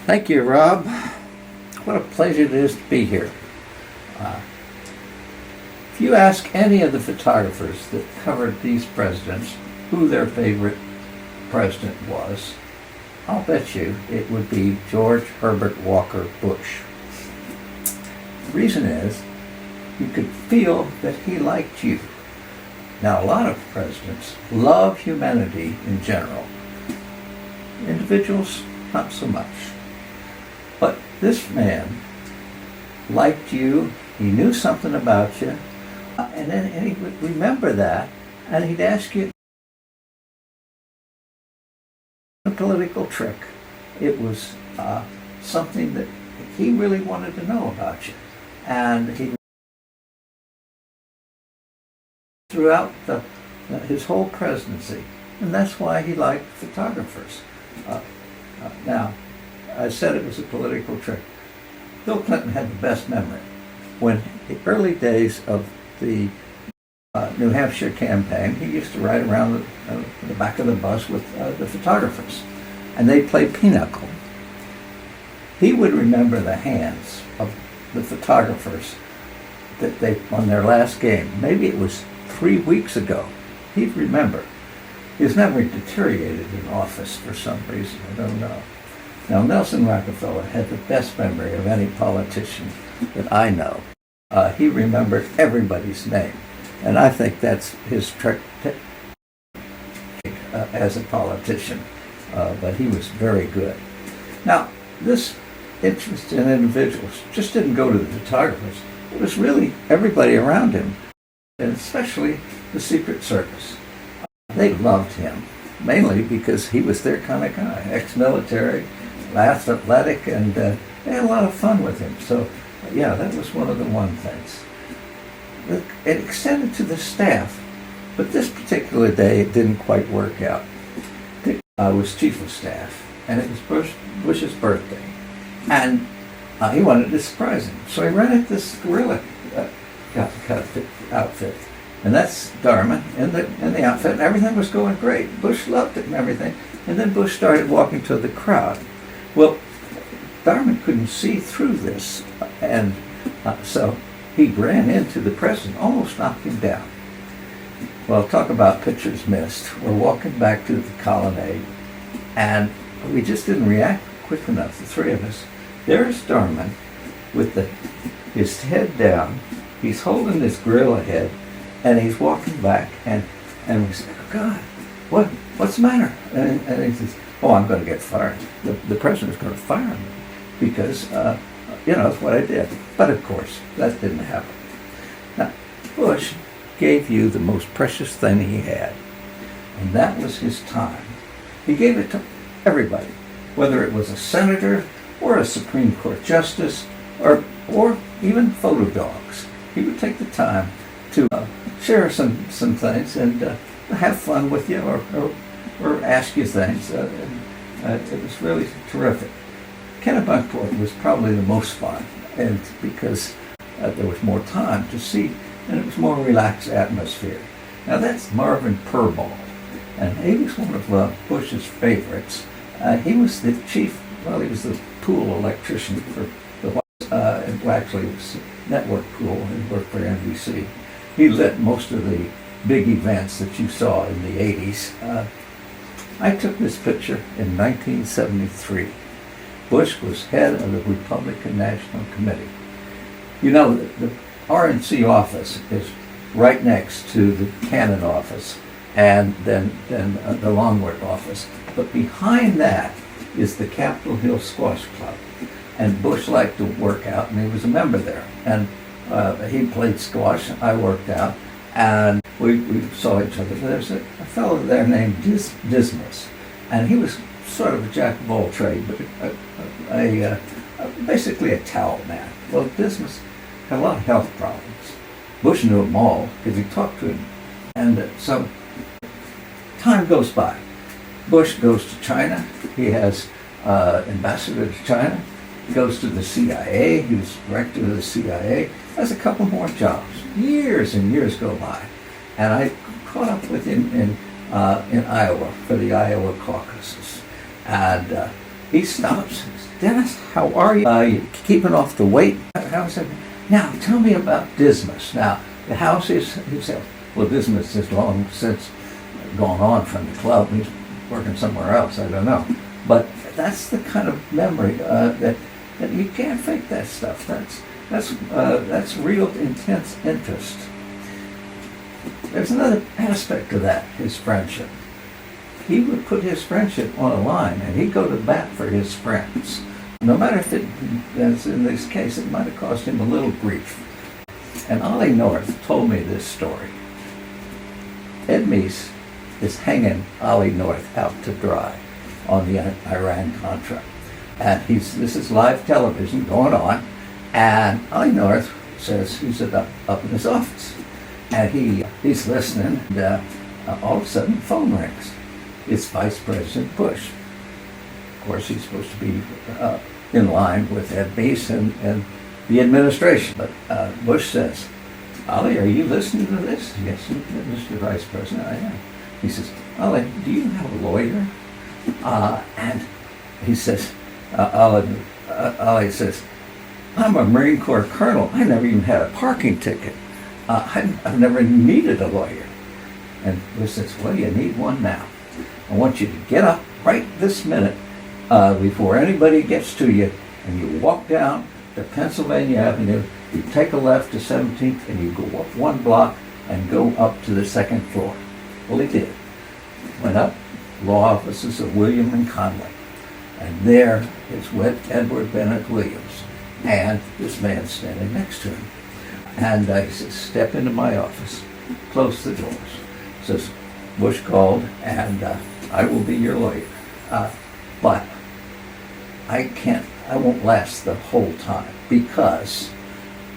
Thank you, Rob. What a pleasure it is to be here. If you ask any of the photographers that covered these presidents who their favorite president was, I'll bet you it would be George Herbert Walker Bush. The reason is you could feel that he liked you. Now, a lot of presidents love humanity in general. Individuals, not so much. But this man liked you, he knew something about you, and he would remember that, and he'd ask you a political trick. It was something that he really wanted to know about you. And he, throughout his whole presidency, and that's why he liked photographers. Now, I said it was a political trick. Bill Clinton had the best memory. When the early days of the New Hampshire campaign, he used to ride around the back of the bus with the photographers, and they played pinochle. He would remember the hands of the photographers that they on their last game. Maybe it was 3 weeks ago. He'd remember. His memory deteriorated in office for some reason. I don't know. Now, Nelson Rockefeller had the best memory of any politician that I know. He remembered everybody's name, and I think that's his trick as a politician, but he was very good. Now, this interest in individuals just didn't go to the photographers. It was really everybody around him, and especially the Secret Service. They loved him, mainly because he was their kind of guy, ex-military, athletic, and they had a lot of fun with him. So, yeah, that was one of the one things. It extended to the staff, but this particular day it didn't quite work out. I was chief of staff, and it was Bush's birthday, and he wanted to surprise him. So he rented this gorilla outfit. And that's Darman in the outfit, and everything was going great. Bush loved it and everything. And then Bush started walking to the crowd. Well, Darman couldn't see through this, and so he ran into the president, almost knocked him down. Well, talk about pictures missed. We're walking back to the colonnade, and we just didn't react quick enough, the three of us. There's Darman with his head down. He's holding this gorilla head, and he's walking back, and we said, oh, God, what's the matter? And he says, oh, I'm going to get fired. The president's going to fire me because, that's what I did. But, of course, that didn't happen. Now, Bush gave you the most precious thing he had, and that was his time. He gave it to everybody, whether it was a senator or a Supreme Court justice or even photo dogs. He would take the time to share some things and have fun with you or ask you things. It was really terrific. Kennebunkport was probably the most fun, and because there was more time to see, and it was more relaxed atmosphere. Now that's Marvin Purball, and he was one of Bush's favorites. He was the chief, he was the pool electrician for the actually it was network pool. He worked for NBC. He lit most of the big events that you saw in the 80s. I took this picture in 1973. Bush was head of the Republican National Committee. You know, the RNC office is right next to the Cannon office and then the Longworth office. But behind that is the Capitol Hill Squash Club. And Bush liked to work out, and he was a member there. And he played squash, I worked out, and we saw each other. There's a fellow there named Dismas, and he was sort of a jack of all trades, but basically a towel man. Well, Dismas had a lot of health problems. Bush knew them all because he talked to him. And so time goes by. Bush goes to China. He has ambassador to China. He goes to the CIA. He was director of the CIA. Has a couple more jobs. Years and years go by. And I caught up with him in Iowa for the Iowa caucuses. And he stops. Dennis, how are you? You keeping off the weight? How's it? Now, tell me about Dismas. Now, the house is, he said, well, Dismas is long since gone on from the club. He's working somewhere else, I don't know. But that's the kind of memory that you can't fake that stuff. That's real intense interest. There's another aspect to that, his friendship. He would put his friendship on a line, and he'd go to bat for his friends. No matter if it, as in this case, it might have caused him a little grief. And Ollie North told me this story. Ed Meese is hanging Ollie North out to dry on the Iran-Contra. And this is live television going on, and Ollie North says he's up in his office. And he's listening, and all of a sudden the phone rings. It's Vice President Bush. Of course, he's supposed to be in line with Ed Meese and the administration. But Bush says, Ollie, are you listening to this? Yes, Mr. Vice President, I am. He says, Ollie, do you have a lawyer? And he says, Ollie says, I'm a Marine Corps colonel. I never even had a parking ticket. I've never needed a lawyer. And Bush says, well, you need one now. I want you to get up right this minute before anybody gets to you, and you walk down to Pennsylvania Avenue, you take a left to 17th, and you go up one block and go up to the second floor. Well, he did. Went up, law offices of William and Conway. And there is Edward Bennett Williams, and this man standing next to him. And he says, step into my office, close the doors. Says, Bush called, and I will be your lawyer. But I won't last the whole time because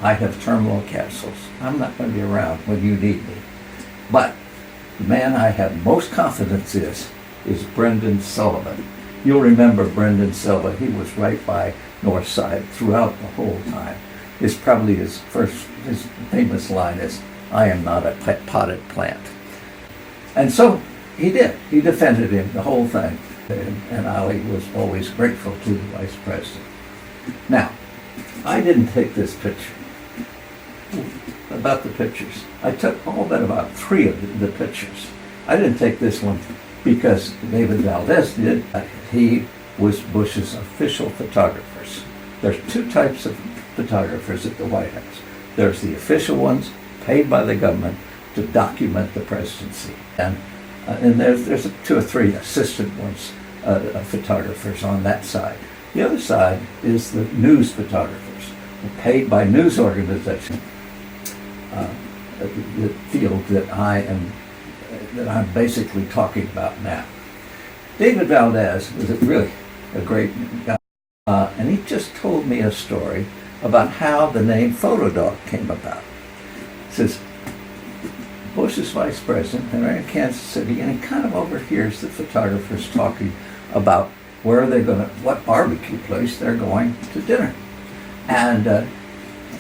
I have terminal capsules. I'm not going to be around when you need me. But the man I have most confidence is Brendan Sullivan. You'll remember Brendan Sullivan. He was right by Northside throughout the whole time. His famous line is, I am not a potted plant. And so he did. He defended him, the whole thing. And Ollie was always grateful to the vice president. Now, I didn't take this picture. About the pictures. I took all but about 3 of the pictures. I didn't take this one because David Valdez did. He was Bush's official photographers. There's 2 types of photographers at the White House. There's the official ones paid by the government to document the presidency. And there's 2 or 3 assistant ones, photographers on that side. The other side is the news photographers, paid by news organizations. The field that I'm basically talking about now. David Valdez was really a great guy, and he just told me a story about how the name Photodog came about. He says, Bush is vice president, and they're in Kansas City, and he kind of overhears the photographers talking about what barbecue place they're going to dinner. And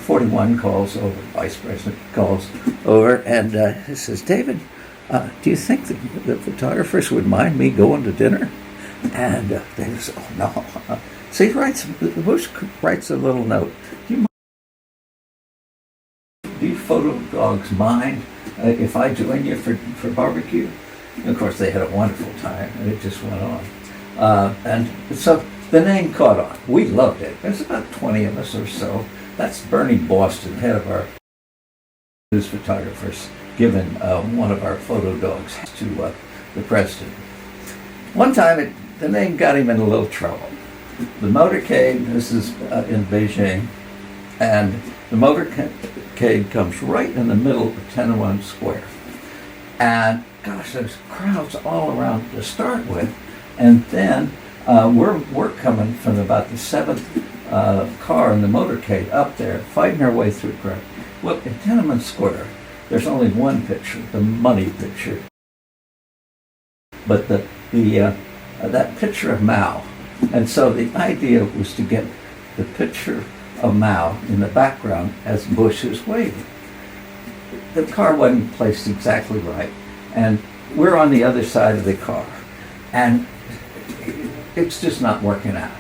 41 calls over, vice president calls over, and he says, David, do you think the photographers would mind me going to dinner? And they say, oh, no. So Bush writes a little note. Do you photo dogs mind if I join you for barbecue? And of course, they had a wonderful time, and it just went on. And so the name caught on. We loved it. There's about 20 of us or so. That's Bernie Boston, head of our news photographers, giving one of our photo dogs to the president. One time, the name got him in a little trouble. The motorcade, this is in Beijing, and the motorcade comes right in the middle of Tiananmen Square. And gosh, there's crowds all around to start with, and then we're coming from about the 7th car in the motorcade up there, fighting our way through crowd. Well, in Tiananmen Square, there's only one picture, the money picture. But that picture of Mao. And so the idea was to get the picture of Mao in the background as Bush is waving. The car wasn't placed exactly right, and we're on the other side of the car. And it's just not working out.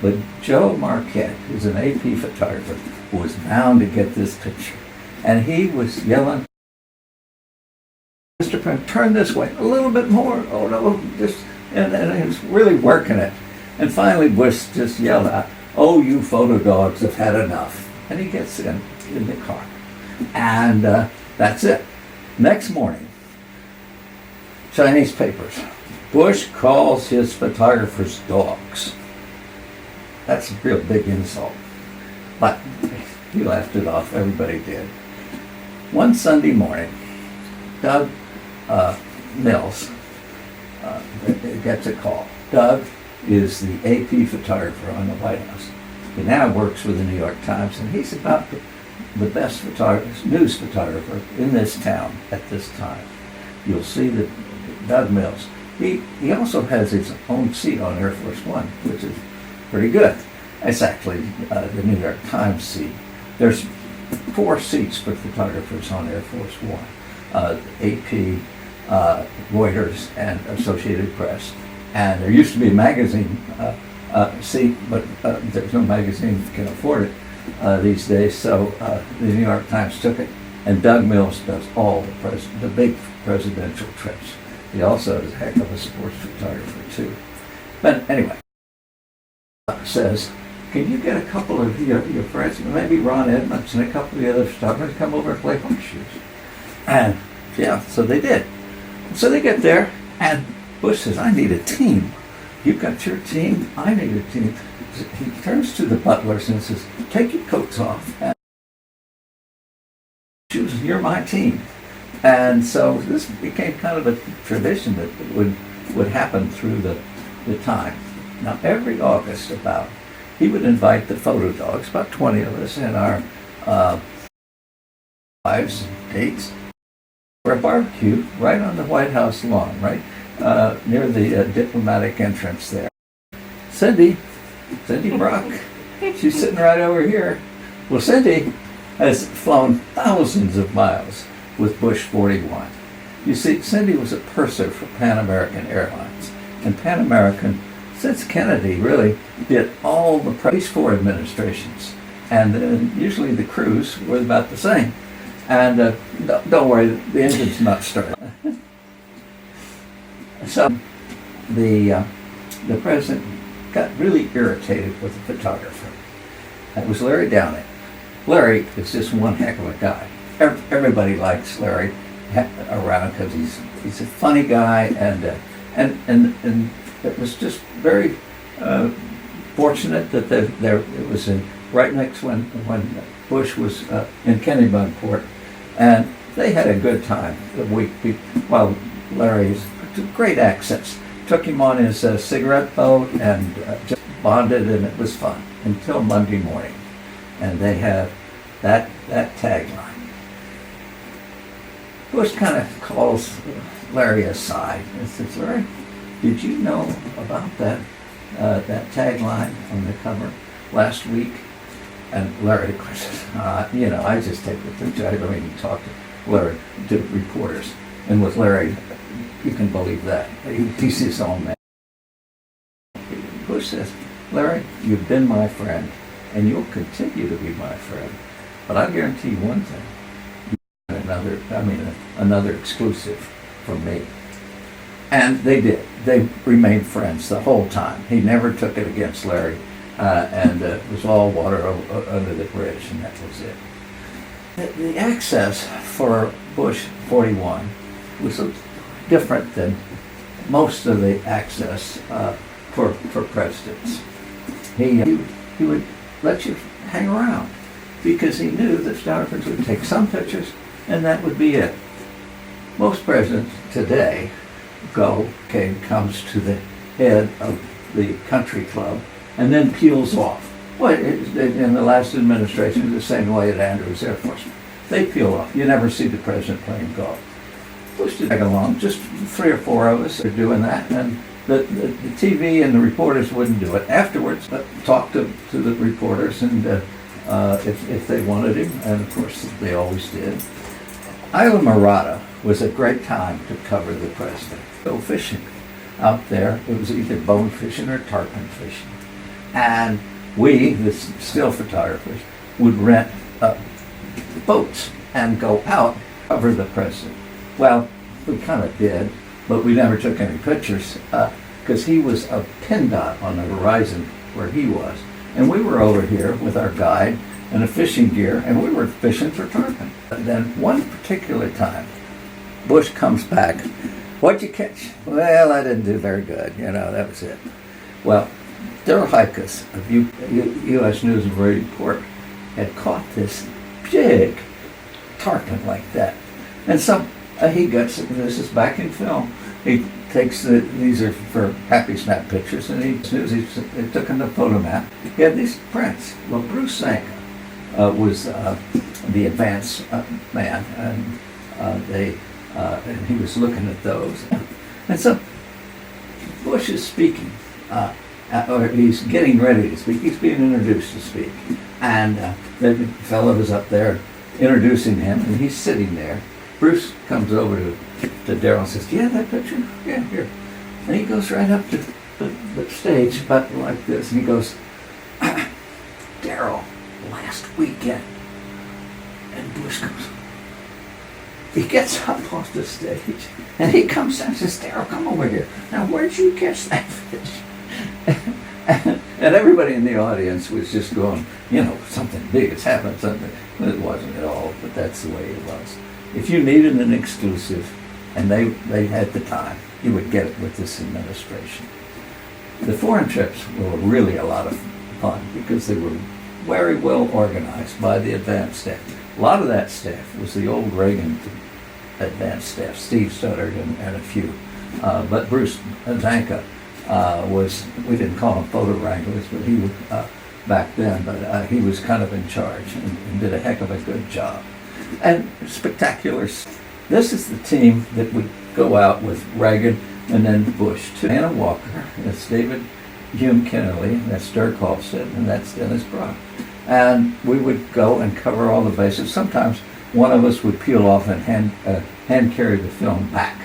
But Joe Marquette, who's an AP photographer, was bound to get this picture. And he was yelling, Mr. President, turn this way, a little bit more, oh no, just, and he was really working it. And finally Bush just yelled out, oh, you photo dogs have had enough. And he gets in the car. And that's it. Next morning, Chinese papers, Bush calls his photographers dogs. That's a real big insult. But he laughed it off, everybody did. One Sunday morning, Doug Mills gets a call. Doug is the AP photographer on the White House. He now works with the New York Times, and he's about the best news photographer in this town at this time. You'll see that Doug Mills. He also has his own seat on Air Force One, which is pretty good. It's actually the New York Times seat. There's 4 seats for photographers on Air Force One. AP, Reuters, and Associated Press. And there used to be a magazine seat, but there's no magazine that can afford it these days, so the New York Times took it, and Doug Mills does all the big presidential trips. He also is a heck of a sports photographer, too. But anyway, says, can you get a couple of your friends, maybe Ron Edmonds and a couple of the other photographers, come over and play horseshoes? And yeah, so they did. So they get there, and Bush says, I need a team. You've got your team, I need a team. He turns to the butlers and says, take your coats off. And you're my team. And so this became kind of a tradition that would happen through the time. Now every August he would invite the photo dogs, about 20 of us, and our wives and dates, for a barbecue right on the White House lawn, right near the diplomatic entrance there. Cindy Brack, she's sitting right over here. Well, Cindy has flown thousands of miles with Bush 41. You see, Cindy was a purser for Pan American Airlines. And Pan American, since Kennedy, really did all the these 4 administrations. And usually the crews were about the same. And don't worry, the engine's not starting. So the president got really irritated with the photographer. That was Larry Downing. Larry is just one heck of a guy. Everybody likes Larry around because he's a funny guy, and it was just very fortunate that it was right next when Bush was in Kennebunkport, and they had a good time the week while Larry's great accents. Took him on his cigarette boat and just bonded, and it was fun until Monday morning, and they have that tagline. Bush kind of calls Larry aside and says, Larry, did you know about that tagline on the cover last week? And Larry, of course, says, I just take the picture. I don't even talk to Larry, to reporters. And with Larry, you can believe that. He's his own man. Bush says, Larry, you've been my friend, and you'll continue to be my friend. But I guarantee you one thing. Another exclusive from me. And they did. They remained friends the whole time. He never took it against Larry, and it was all water under the bridge, and that was it. The access for Bush 41 was different than most of the access for presidents. He would let you hang around because he knew that photographers would take some pictures, and that would be it. Most presidents today comes to the head of the country club and then peels off. Well, in the last administration, the same way at Andrews Air Force. They peel off. You never see the president playing golf. Bush did tag along. Just 3 or 4 of us are doing that, and the TV and the reporters wouldn't do it. Afterwards, talk to the reporters, and if they wanted him, and of course they always did. Isla Mirada was a great time to cover the president. Go fishing. out there. It was either bone fishing or tarpon fishing. And we, the still photographers, would rent boats and go out, cover the president. Well, we kind of did, but we never took any pictures because he was a pin dot on the horizon where he was. And we were over here with our guide and a fishing gear, and we were fishing for tarpon. And then one particular time, Bush comes back. What'd you catch? Well, I didn't do very good. That was it. Well, Daryl Hikas of U.S. News and World Report had caught this big tarpon like that. And so he gets, this is back in film, he takes these are for Happy Snap pictures, and he took in the photo map. He had these prints. Well, Bruce Sanka was the advance man, and he was looking at those. And so Bush is speaking, or he's getting ready to speak. He's being introduced to speak. And the fellow was up there introducing him, and he's sitting there. Bruce comes over to Daryl and says, "Do you have that picture?" "Yeah, here." And he goes right up to the stage, about like this, and he goes, "Daryl, last weekend." And Bush goes, he gets up off the stage, and he comes down and says, "Daryl, come over here. Now, where'd you catch that fish?" And everybody in the audience was just going, something big has happened, something. Well, it wasn't at all, but that's the way it was. If you needed an exclusive, and they had the time, you would get it with this administration. The foreign trips were really a lot of fun because they were very well organized by the advance staff. A lot of that staff was the old Reagan advance staff, Steve Studdard and a few. But Bruce Zanka we didn't call him photo wranglers, but he was back then, but he was kind of in charge and did a heck of a good job. And spectacular. This is the team that would go out with Reagan and then Bush too. Anna Walker, that's David Hume Kennelly, that's Dirk Halstead, and that's Dennis Brack. And we would go and cover all the bases. Sometimes one of us would peel off and hand carry the film back.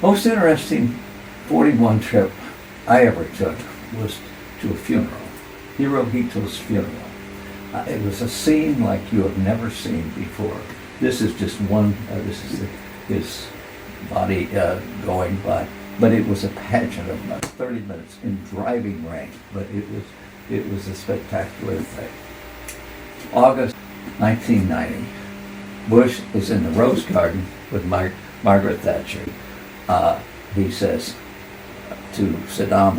Most interesting 41 trip I ever took was to a funeral, Hirohito's funeral. It was a scene like you have never seen before. This is just one, this is his body going by, but it was a pageant of about 30 minutes in driving rain, but it was a spectacular thing. August 1990, Bush is in the Rose Garden with Margaret Thatcher. He says to Saddam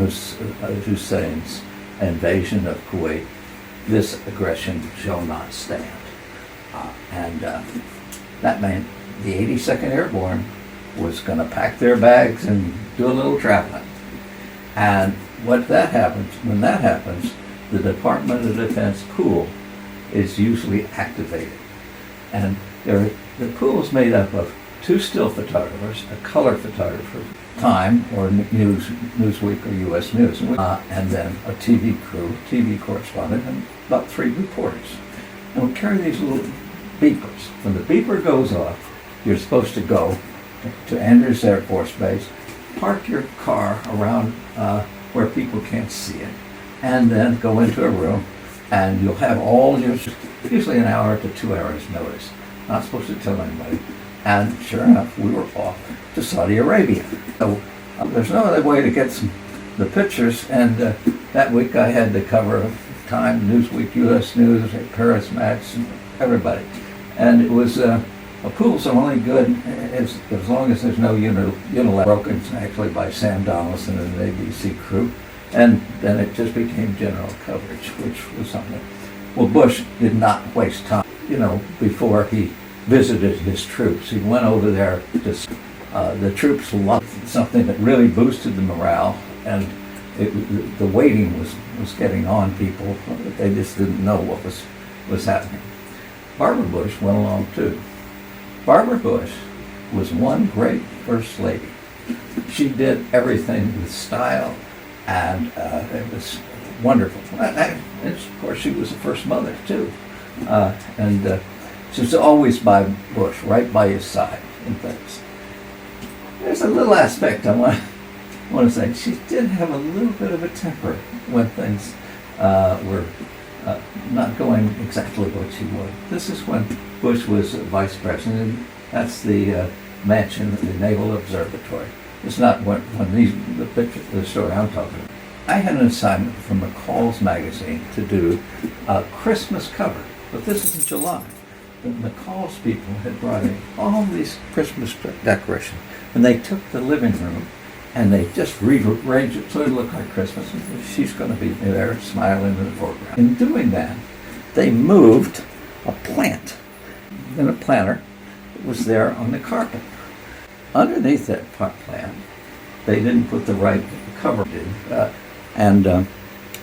Hussein's invasion of Kuwait, "This aggression shall not stand." That meant the 82nd Airborne was going to pack their bags and do a little traveling. And when that happens, the Department of Defense pool is usually activated. And the pool is made up of 2 still photographers, a color photographer, Time or Newsweek or U.S. News, and then a TV crew, TV correspondent, and about 3 reporters. And we carry these little beepers. When the beeper goes off, you're supposed to go to Andrews Air Force Base, park your car around where people can't see it, and then go into a room, and you'll have all your, usually an hour to 2 hours notice. Not supposed to tell anybody. And sure enough, we were off to Saudi Arabia. So there's no other way to get the pictures, and that week I had to cover Time, Newsweek, U.S. News, Paris Match, and everybody. And it was, a pool's only good as long as there's no unilateral broken, actually by Sam Donaldson and the ABC crew. And then it just became general coverage, which was something. Well, Bush did not waste time, before he visited his troops. He went over there to, the troops loved something that really boosted the morale, and the waiting was getting on people. They just didn't know what was happening. Barbara Bush went along too. Barbara Bush was one great first lady. She did everything with style, and it was wonderful. And of course, she was the first mother too, and she was always by Bush, right by his side in things. There's a little aspect I want I want to say she did have a little bit of a temper when things were not going exactly what she wanted. This is when Bush was vice president. That's the mansion, the Naval Observatory. It's not the story I'm talking about. I had an assignment from McCall's magazine to do a Christmas cover, but this is in July. The McCall's people had brought in all these Christmas decorations, and they took the living room and they just rearranged it so it looked like Christmas. And she's going to be there smiling in the foreground. In doing that, they moved a plant in a planter that was there on the carpet. Underneath that plant, they didn't put the right cover in, and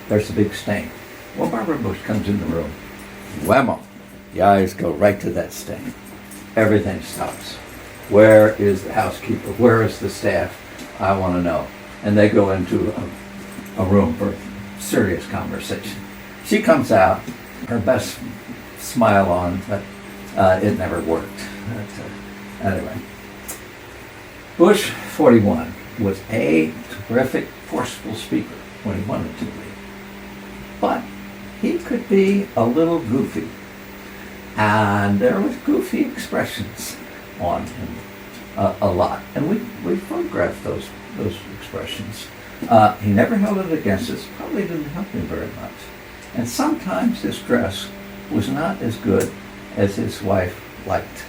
there's a big stain. Well, Barbara Bush comes in the room. Whammo! The eyes go right to that stain. Everything stops. Where is the housekeeper? Where is the staff? I want to know. And they go into a room for serious conversation. She comes out, her best smile on, but it never worked. Anyway, Bush 41 was a terrific, forceful speaker when he wanted to be. But he could be a little goofy. And there was goofy expressions on him a lot. And we photographed those expressions. He never held it against us, probably didn't help him very much. And sometimes his dress was not as good as his wife liked,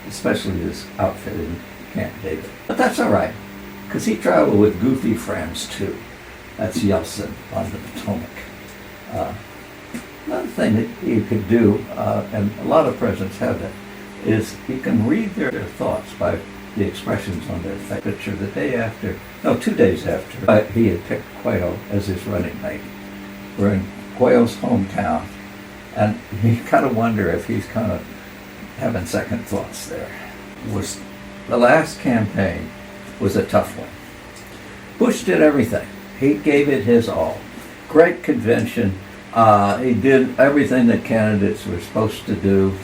especially his outfit in Camp David. But that's all right, because he traveled with goofy friends too. That's Yeltsin on the Potomac. Another thing that you could do, and a lot of presidents have it, is you can read their thoughts by the expressions on their face. Picture the day after, no, 2 days after, he had picked Quayle as his running mate. We're in Quayle's hometown, and you kind of wonder if he's kind of having second thoughts there. The last campaign was a tough one. Bush did everything. He gave it his all. Great convention. He did everything that candidates were supposed to do.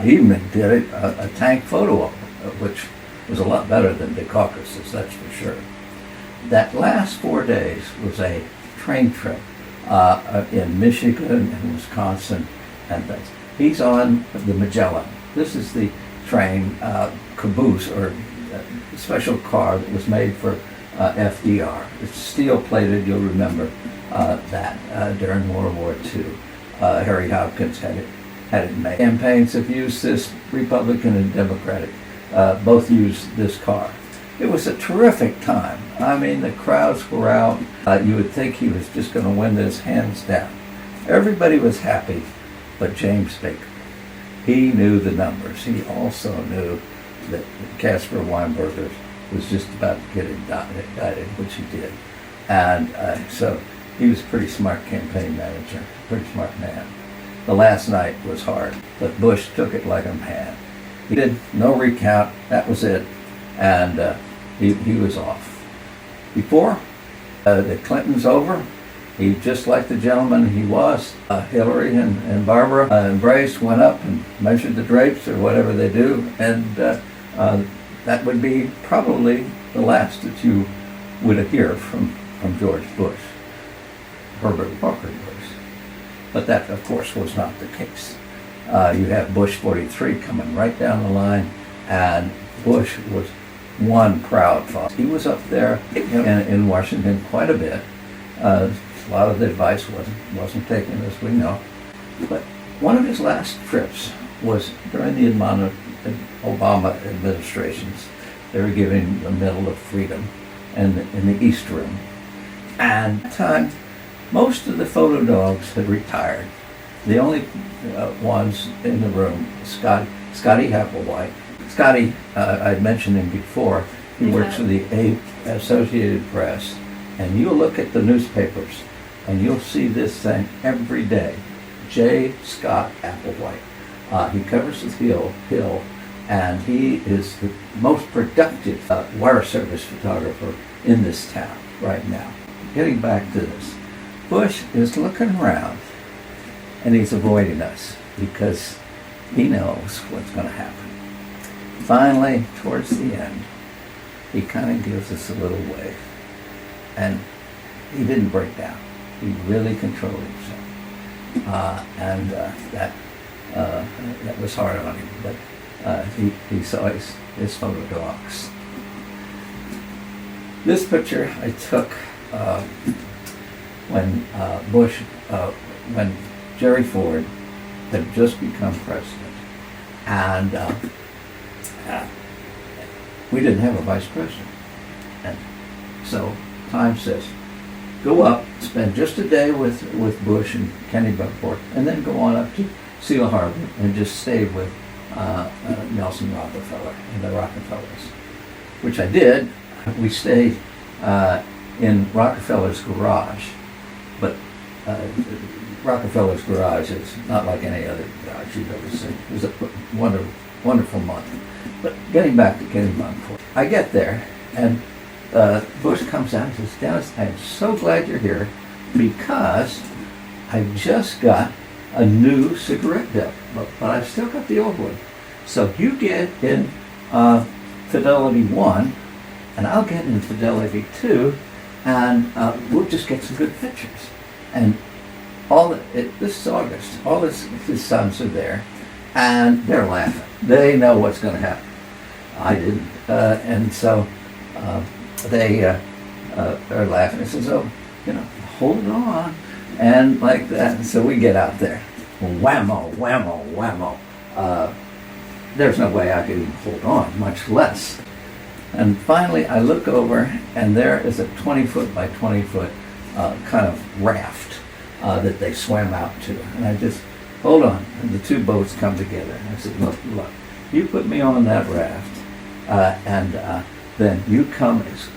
He even did a tank photo op, which was a lot better than the caucuses, that's for sure. That last 4 days was a train trip in Michigan and Wisconsin, and he's on the Magellan. This is the train caboose, or special car that was made for FDR. It's steel-plated, you'll remember that during World War II. Harry Hopkins had it made. Campaigns have used this, Republican and Democratic, both used this car. It was a terrific time. I mean, the crowds were out. You would think he was just going to win this hands down. Everybody was happy, but James Baker. He knew the numbers. He also knew that Caspar Weinberger was just about to get indicted, which he did. And so he was a pretty smart campaign manager, pretty smart man. The last night was hard, but Bush took it like a man. He did no recount, that was it, and he was off. Before the Clintons over, he, just like the gentleman he was, Hillary and Barbara embraced, went up and measured the drapes or whatever they do, and that would be probably the last that you would hear from George Bush, Herbert Walker Bush. But that, of course, was not the case. You have Bush 43 coming right down the line, and Bush was one proud father. He was up there in Washington quite a bit. A lot of the advice wasn't taken, as we know. But one of his last trips was during the Obama administrations. They were giving the Medal of Freedom in the East Room. And at the time, most of the photo dogs had retired. The only ones in the room, Scotty Applewhite. Scotty, I'd mentioned him before. He works for the Associated Press. And you'll look at the newspapers, and you'll see this thing every day. J. Scott Applewhite. He covers the Hill, and he is the most productive wire service photographer in this town right now. Getting back to this, Bush is looking around, and he's avoiding us because he knows what's going to happen. Finally, towards the end, he kind of gives us a little wave. and he didn't break down. He really controlled himself, and that was hard on him. But he saw his photo dogs. This picture I took when when Jerry Ford had just become president, and we didn't have a vice president. And so Time says, go up, spend just a day with Bush and Kenny Buckport, and then go on up to Seal Harbor and just stay with Nelson Rockefeller and the Rockefellers, which I did. We stayed in Rockefeller's garage, but Rockefeller's garage is not like any other garage you've ever seen. It was a wonderful month. But getting back to Kenny Buckport, I get there, and Bush comes out and says, Dennis, I'm so glad you're here because I just got a new cigarette built, but I've still got the old one. So you get in Fidelity 1, and I'll get in Fidelity 2, and we'll just get some good pictures. And this is August. All his sons are there, and they're laughing. They know what's going to happen. I didn't. And so they're laughing. He says, oh, hold on. And like that. And so we get out there. Whammo, whammo, whammo. There's no way I could even hold on, much less. And finally I look over, and there is a 20-foot by 20-foot kind of raft that they swam out to. And I just, hold on. And the two boats come together. And I said, look, you put me on that raft, and then you come as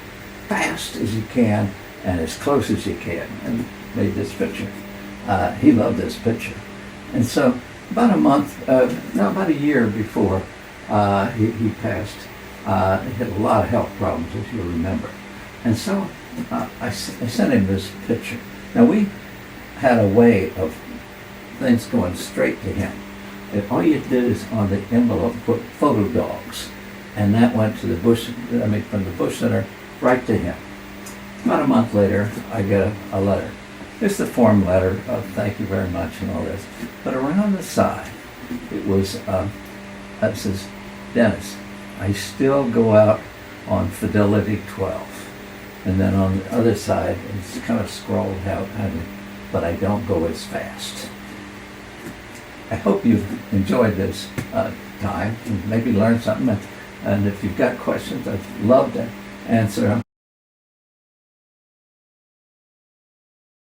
fast as you can and as close as you can. And made this picture. He loved this picture. And so about a year before he passed, he had a lot of health problems, as you'll remember. And so I sent him this picture. Now we had a way of things going straight to him. And all you did is on the envelope put photo dogs, and that went to from the Bush Center right to him. About a month later, I get a letter. It's the form letter of thank you very much and all this. But around the side, it was, it says, Dennis, I still go out on Fidelity 12. And then on the other side, it's kind of scrawled out, but I don't go as fast. I hope you've enjoyed this time and maybe learned something. And if you've got questions, I'd love to answer them.